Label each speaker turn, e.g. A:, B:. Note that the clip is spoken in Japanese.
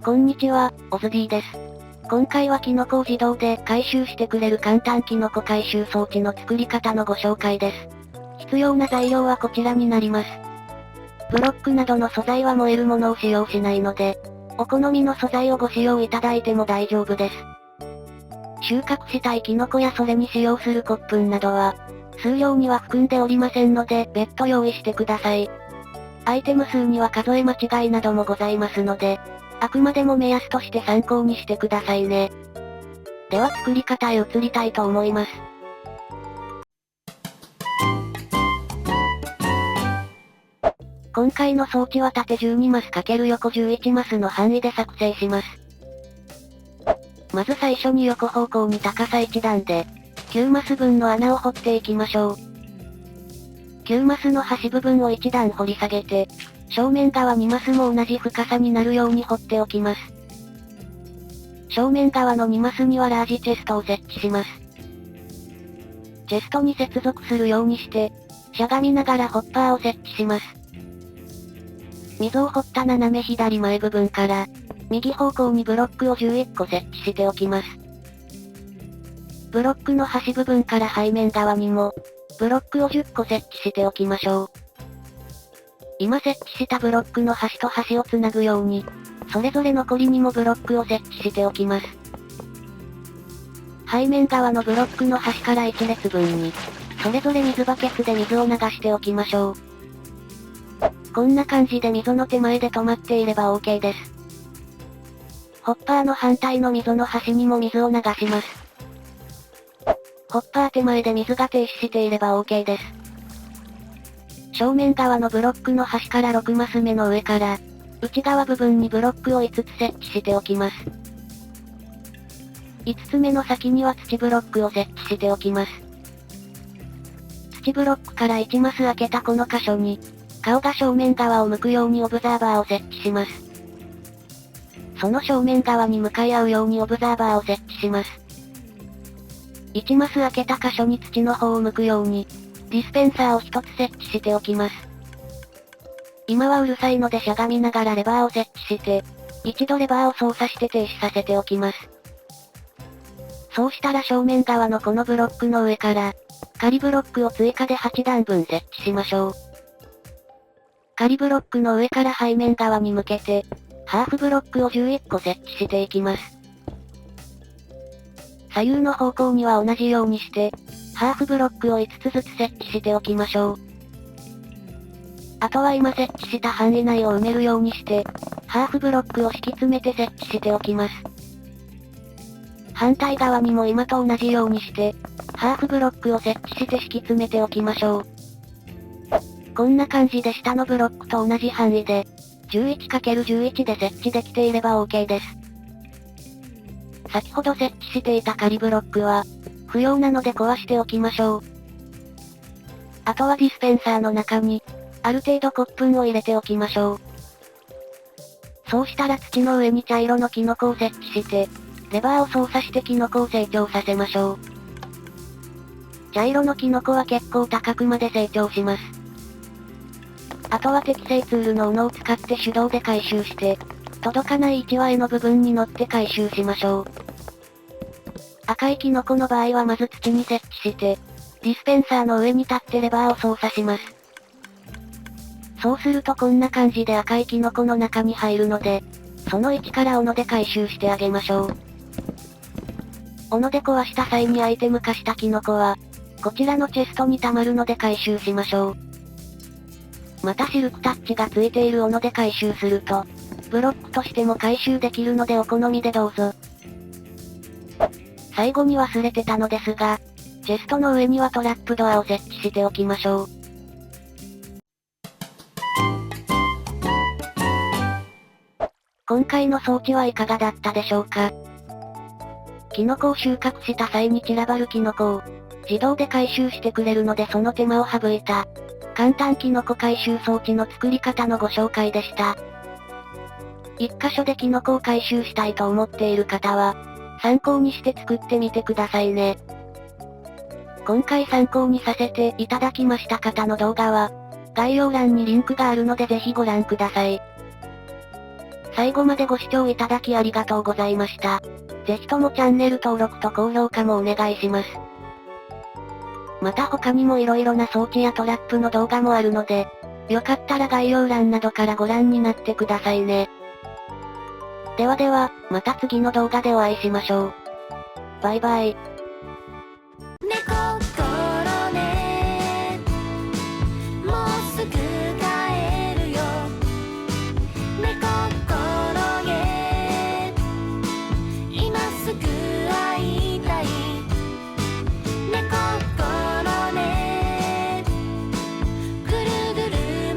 A: こんにちは、オズディです。今回はキノコを自動で回収してくれる簡単キノコ回収装置の作り方のご紹介です。必要な材料はこちらになります。ブロックなどの素材は燃えるものを使用しないので、お好みの素材をご使用いただいても大丈夫です。収穫したいキノコやそれに使用する骨粉などは、数量には含んでおりませんので別途用意してください。アイテム数には数え間違いなどもございますので、あくまでも目安として参考にしてくださいね。では作り方へ移りたいと思います。今回の装置は縦12マス×横11マスの範囲で作成します。まず最初に横方向に高さ1段で、9マス分の穴を掘っていきましょう。9マスの端部分を1段掘り下げて、正面側2マスも同じ深さになるように掘っておきます。正面側の2マスにはラージチェストを設置します。チェストに接続するようにして、しゃがみながらホッパーを設置します。溝を掘った斜め左前部分から、右方向にブロックを11個設置しておきます。ブロックの端部分から背面側にも、ブロックを10個設置しておきましょう。今設置したブロックの端と端をつなぐように、それぞれ残りにもブロックを設置しておきます。背面側のブロックの端から1列分に、それぞれ水バケツで水を流しておきましょう。こんな感じで溝の手前で止まっていれば OK です。ホッパーの反対の溝の端にも水を流します。ホッパー手前で水が停止していれば OK です。正面側のブロックの端から6マス目の上から、内側部分にブロックを5つ設置しておきます。5つ目の先には土ブロックを設置しておきます。土ブロックから1マス開けたこの箇所に、顔が正面側を向くようにオブザーバーを設置します。その正面側に向かい合うようにオブザーバーを設置します。1マス開けた箇所に土の方を向くように、ディスペンサーを1つ設置しておきます。今はうるさいのでしゃがみながらレバーを設置して、一度レバーを操作して停止させておきます。そうしたら正面側のこのブロックの上から、仮ブロックを追加で8段分設置しましょう。仮ブロックの上から背面側に向けて、ハーフブロックを11個設置していきます。左右の方向には同じようにして、ハーフブロックを5つずつ設置しておきましょう。あとは今設置した範囲内を埋めるようにして、ハーフブロックを敷き詰めて設置しておきます。反対側にも今と同じようにして、ハーフブロックを設置して敷き詰めておきましょう。こんな感じで下のブロックと同じ範囲で、11×11 で設置できていれば OK です。先ほど設置していた仮ブロックは、不要なので壊しておきましょう。あとはディスペンサーの中に、ある程度骨粉を入れておきましょう。そうしたら土の上に茶色のキノコを設置して、レバーを操作してキノコを成長させましょう。茶色のキノコは結構高くまで成長します。あとは適正ツールの斧を使って手動で回収して、届かない1割の部分に乗って回収しましょう。赤いキノコの場合はまず土に設置して、ディスペンサーの上に立ってレバーを操作します。そうするとこんな感じで赤いキノコの中に入るので、その位置から斧で回収してあげましょう。斧で壊した際にアイテム化したキノコは、こちらのチェストに溜まるので回収しましょう。またシルクタッチがついている斧で回収すると、ブロックとしても回収できるのでお好みでどうぞ。最後に忘れてたのですが、チェストの上にはトラップドアを設置しておきましょう。今回の装置はいかがだったでしょうか。キノコを収穫した際に散らばるキノコを、自動で回収してくれるのでその手間を省いた、簡単キノコ回収装置の作り方のご紹介でした。一箇所でキノコを回収したいと思っている方は、参考にして作ってみてくださいね。今回参考にさせていただきました方の動画は、概要欄にリンクがあるのでぜひご覧ください。最後までご視聴いただきありがとうございました。ぜひともチャンネル登録と高評価もお願いします。また他にも色々な装置やトラップの動画もあるので、よかったら概要欄などからご覧になってくださいね。ではでは、また次の動画でお会いしましょう。バイバイ。
B: 猫